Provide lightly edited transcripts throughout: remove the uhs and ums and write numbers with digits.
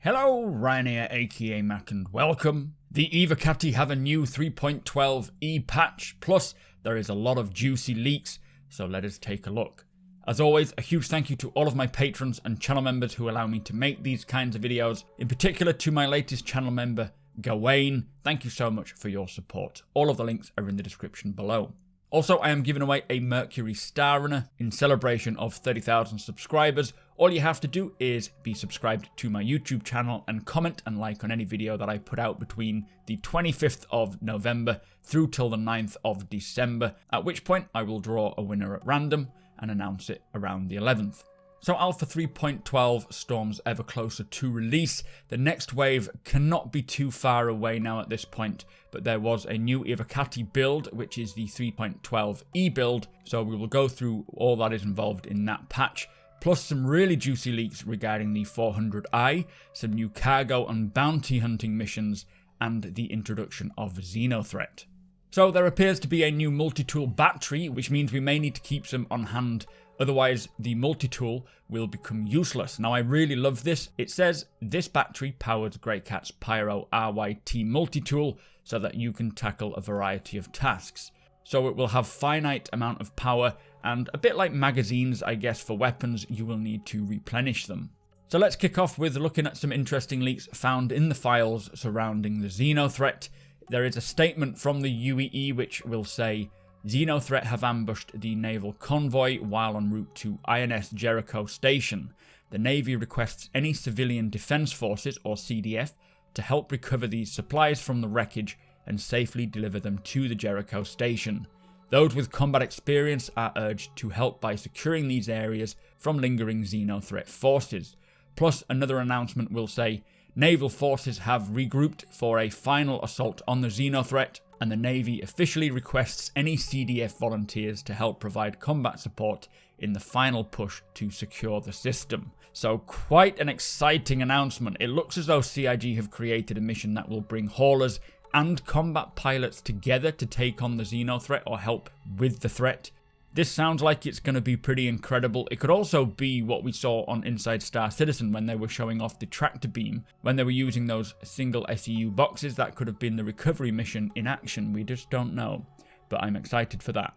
Hello, Ryan here, aka Mac, and welcome. The Evocati have a new 3.12e patch, plus there is a lot of juicy leaks, so let us take a look. As always, a huge thank you to all of my patrons and channel members who allow me to make these kinds of videos, in particular to my latest channel member, Gawain. Thank you so much for your support. All of the links are in the description below. Also, I am giving away a Mercury Star Runner in celebration of 30,000 subscribers. All you have to do is be subscribed to my YouTube channel and comment and like on any video that I put out between the 25th of November through till the 9th of December, at which point I will draw a winner at random and announce it around the 11th. So Alpha 3.12 storms ever closer to release. The next wave cannot be too far away now at this point, but there was a new Evocati build, which is the 3.12e build, so we will go through all that is involved in that patch, plus some really juicy leaks regarding the 400i, some new cargo and bounty hunting missions, and the introduction of Xenothreat. So there appears to be a new multi-tool battery, which means we may need to keep some on hand. Otherwise, the multi-tool will become useless. Now, I really love this. It says this battery powers Greycat's Pyro RYT multi-tool so that you can tackle a variety of tasks. So it will have finite amount of power, and a bit like magazines, I guess, for weapons, you will need to replenish them. So let's kick off with looking at some interesting leaks found in the files surrounding the Xenothreat. There is a statement from the UEE which will say, Xenothreat have ambushed the naval convoy while en route to INS Jericho Station. The Navy requests any civilian defense forces, or CDF, to help recover these supplies from the wreckage and safely deliver them to the Jericho Station. Those with combat experience are urged to help by securing these areas from lingering Xenothreat forces. Plus, another announcement will say, Naval forces have regrouped for a final assault on the Xenothreat, and the Navy officially requests any CDF volunteers to help provide combat support in the final push to secure the system. So quite an exciting announcement. It looks as though CIG have created a mission that will bring haulers and combat pilots together to take on the Xenothreat or help with the threat. This sounds like it's going to be pretty incredible. It could also be what we saw on Inside Star Citizen when they were showing off the tractor beam, when they were using those single SEU boxes. That could have been the recovery mission in action. We just don't know, but I'm excited for that.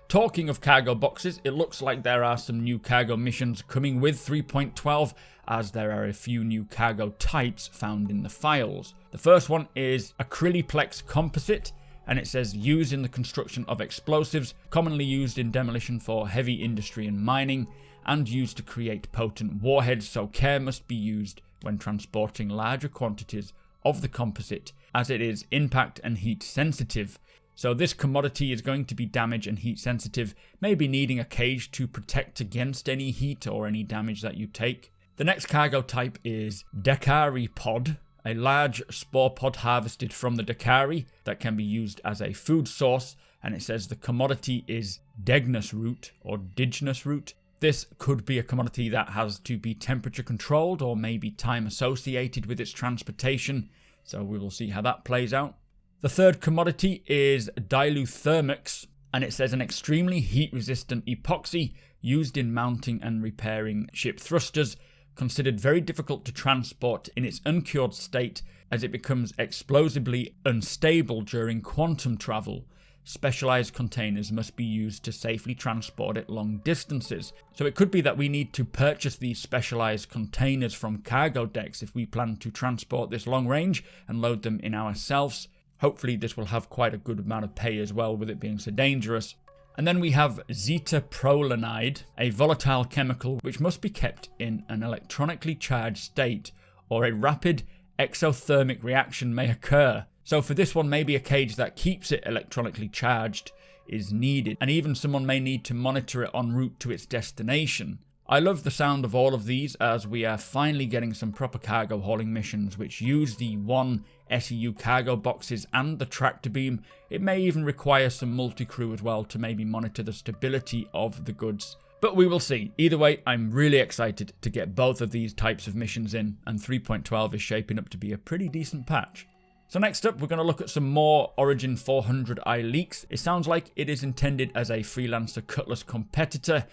Talking of cargo boxes, it looks like there are some new cargo missions coming with 3.12, as there are a few new cargo types found in the files. The first one is Acryliplex Composite, and it says used in the construction of explosives, commonly used in demolition for heavy industry and mining, and used to create potent warheads, so care must be used when transporting larger quantities of the composite, as it is impact and heat sensitive. So this commodity is going to be damage and heat sensitive, maybe needing a cage to protect against any heat or any damage that you take. The next cargo type is Dakari Pod, a large spore pod harvested from the Dakari that can be used as a food source, and it says the commodity is Degnus root or Dignus root. This could be a commodity that has to be temperature controlled or maybe time associated with its transportation, so we will see how that plays out. The third commodity is Diluthermix, and it says an extremely heat resistant epoxy used in mounting and repairing ship thrusters, considered very difficult to transport in its uncured state as it becomes explosively unstable during quantum travel. Specialized containers must be used to safely transport it long distances. So it could be that we need to purchase these specialized containers from cargo decks if we plan to transport this long range and load them in ourselves. Hopefully this will have quite a good amount of pay as well, with it being so dangerous. And then we have zetaprolenide, a volatile chemical which must be kept in an electronically charged state, or a rapid exothermic reaction may occur. So for this one, maybe a cage that keeps it electronically charged is needed, and even someone may need to monitor it en route to its destination. I love the sound of all of these, as we are finally getting some proper cargo hauling missions which use the 1 SEU cargo boxes and the tractor beam. It may even require some multi-crew as well to maybe monitor the stability of the goods. But we will see. Either way, I'm really excited to get both of these types of missions in, and 3.12 is shaping up to be a pretty decent patch. So next up, we're going to look at some more Origin 400i leaks. It sounds like it is intended as a Freelancer Cutlass competitor,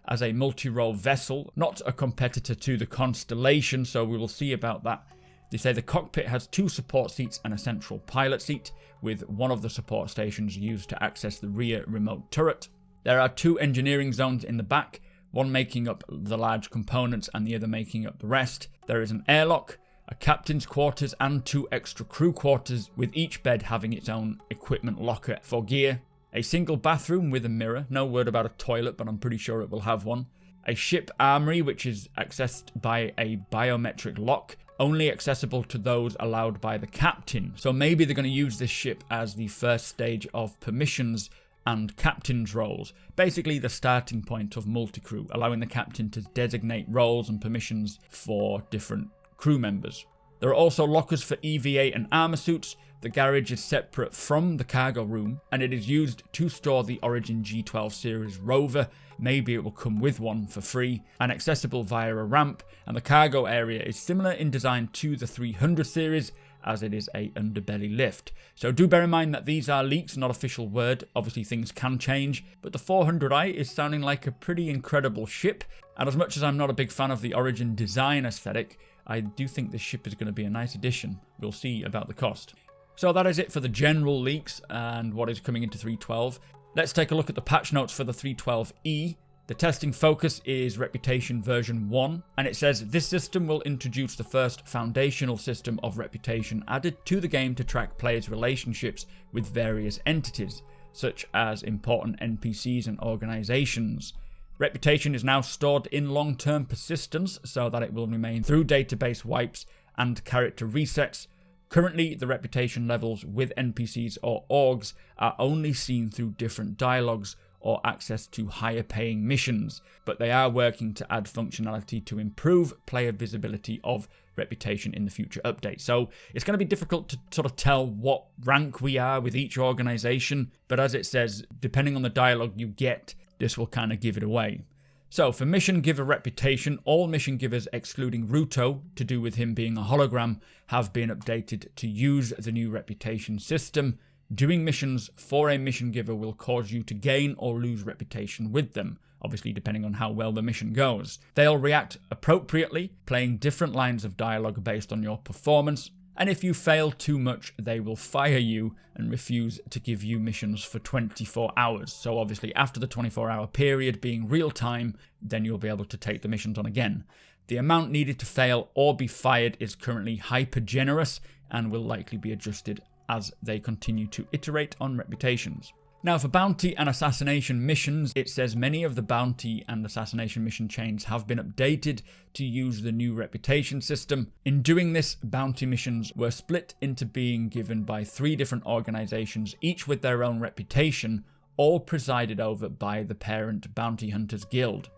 as a multi-role vessel, not a competitor to the Constellation, so we will see about that. They say the cockpit has 2 support seats and a central pilot seat, with one of the support stations used to access the rear remote turret. There are 2 engineering zones in the back, one making up the large components and the other making up the rest. There is an airlock, a captain's quarters and 2 extra crew quarters, with each bed having its own equipment locker for gear. A single bathroom with a mirror, no word about a toilet, but I'm pretty sure it will have one. A ship armory, which is accessed by a biometric lock, only accessible to those allowed by the captain. So maybe they're going to use this ship as the first stage of permissions and captain's roles. Basically the starting point of multi-crew, allowing the captain to designate roles and permissions for different crew members. There are also lockers for EVA and armor suits. The garage is separate from the cargo room, and it is used to store the Origin G12 series rover. Maybe it will come with one for free, and accessible via a ramp, and the cargo area is similar in design to the 300 series, as it is a underbelly lift. So do bear in mind that these are leaks, not official word. Obviously things can change, but the 400i is sounding like a pretty incredible ship, and as much as I'm not a big fan of the Origin design aesthetic, I do think this ship is going to be a nice addition. We'll see about the cost. So that is it for the general leaks and what is coming into 3.12. Let's take a look at the patch notes for the 3.12e. The testing focus is Reputation version 1, and it says this system will introduce the first foundational system of reputation added to the game to track players' relationships with various entities, such as important NPCs and organizations. Reputation is now stored in long-term persistence so that it will remain through database wipes and character resets. Currently, the reputation levels with NPCs or orgs are only seen through different dialogues or access to higher paying missions, but they are working to add functionality to improve player visibility of reputation in the future updates. So it's going to be difficult to sort of tell what rank we are with each organization, but as it says, depending on the dialogue you get, this will kind of give it away. So for mission giver reputation, all mission givers excluding Ruto, to do with him being a hologram, have been updated to use the new reputation system. Doing missions for a mission giver will cause you to gain or lose reputation with them, obviously depending on how well the mission goes. They'll react appropriately, playing different lines of dialogue based on your performance, and if you fail too much, they will fire you and refuse to give you missions for 24 hours. So obviously after the 24-hour period being real time, then you'll be able to take the missions on again. The amount needed to fail or be fired is currently hyper generous and will likely be adjusted as they continue to iterate on reputations. Now for bounty and assassination missions, it says many of the bounty and assassination mission chains have been updated to use the new reputation system. In doing this, bounty missions were split into being given by 3 different organizations, each with their own reputation, all presided over by the parent Bounty Hunters Guild.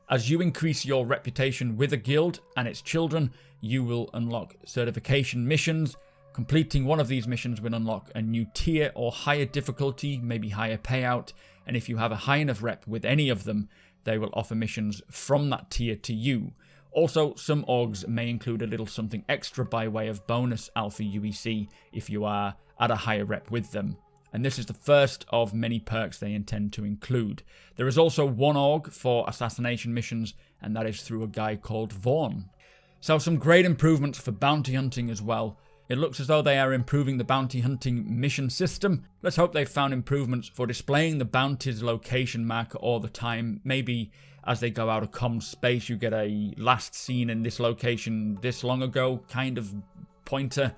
As you increase your reputation with a guild and its children, you will unlock certification missions. Completing one of these missions will unlock a new tier or higher difficulty, maybe higher payout, and if you have a high enough rep with any of them, they will offer missions from that tier to you. Also, some orgs may include a little something extra by way of bonus alpha UEC if you are at a higher rep with them. And this is the first of many perks they intend to include. There is also one org for assassination missions, and that is through a guy called Vaughn. So some great improvements for bounty hunting as well. It looks as though they are improving the bounty hunting mission system. Let's hope they've found improvements for displaying the bounty's location marker all the time. Maybe as they go out of comm space, you get a last seen in this location this long ago kind of pointer.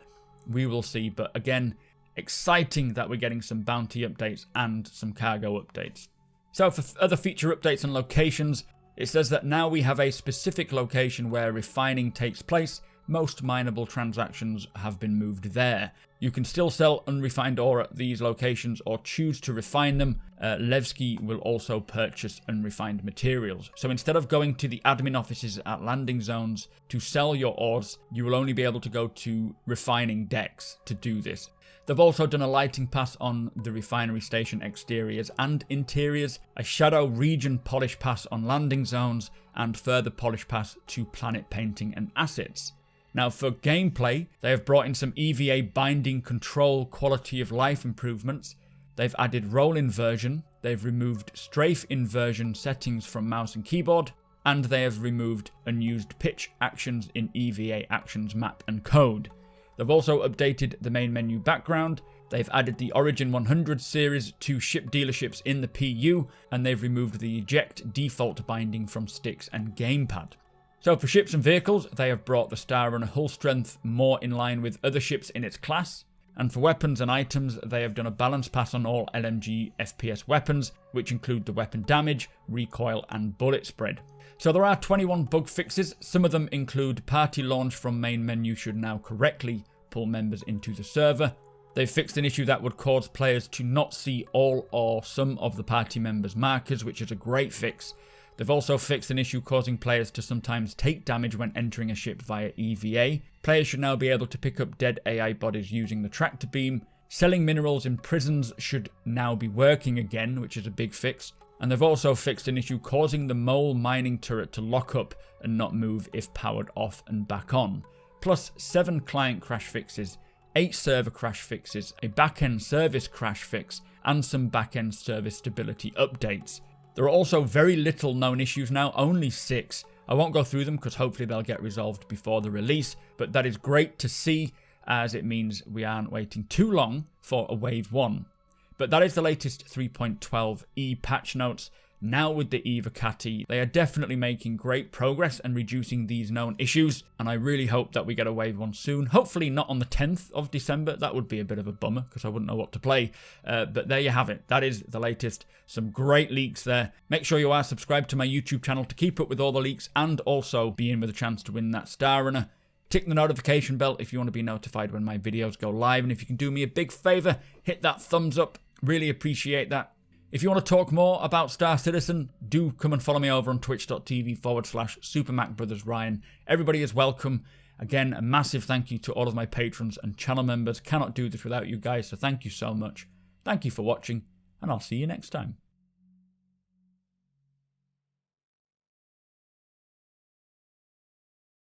We will see, but again, exciting that we're getting some bounty updates and some cargo updates. So for other feature updates and locations, it says that now we have a specific location where refining takes place. Most mineable transactions have been moved there. You can still sell unrefined ore at these locations or choose to refine them. Levski will also purchase unrefined materials. So instead of going to the admin offices at landing zones to sell your ores, you will only be able to go to refining decks to do this. They've also done a lighting pass on the refinery station exteriors and interiors, a shadow region polish pass on landing zones, and further polish pass to planet painting and assets. Now for gameplay, they have brought in some EVA binding control quality of life improvements. They've added role inversion. They've removed strafe inversion settings from mouse and keyboard. and they have removed unused pitch actions in EVA actions map and code. They've also updated the main menu background. They've added the Origin 100 series to ship dealerships in the PU, and they've removed the eject default binding from sticks and gamepad. So for ships and vehicles, they have brought the Star Runner hull strength more in line with other ships in its class. And for weapons and items, they have done a balance pass on all LMG FPS weapons, which include the weapon damage, recoil and bullet spread. So there are 21 bug fixes. Some of them include party launch from main menu should now correctly pull members into the server. They've fixed an issue that would cause players to not see all or some of the party members' markers, which is a great fix. They've also fixed an issue causing players to sometimes take damage when entering a ship via EVA. Players should now be able to pick up dead AI bodies using the tractor beam. Selling minerals in prisons should now be working again, which is a big fix. And they've also fixed an issue causing the mole mining turret to lock up and not move if powered off and back on. Plus 7 client crash fixes, 8 server crash fixes, a back-end service crash fix, and some back-end service stability updates. There are also very little known issues now, only 6. I won't go through them because hopefully they'll get resolved before the release, but that is great to see as it means we aren't waiting too long for a Wave 1. But that is the latest 3.12e patch notes. Now with the Evocati, they are definitely making great progress and reducing these known issues, and I really hope that we get a Wave 1 soon. Hopefully not on the 10th of December, that would be a bit of a bummer because I wouldn't know what to play, but there you have it. That is the latest. Some great leaks there. Make sure you are subscribed to my YouTube channel to keep up with all the leaks and also be in with a chance to win that Star Runner. Tick the notification bell if you want to be notified when my videos go live, and if you can do me a big favour, hit that thumbs up. Really appreciate that. If you want to talk more about Star Citizen, do come and follow me over on twitch.tv/supermacbrothers Everybody is welcome. Again, a massive thank you to all of my patrons and channel members. Cannot do this without you guys, so thank you so much. Thank you for watching, and I'll see you next time.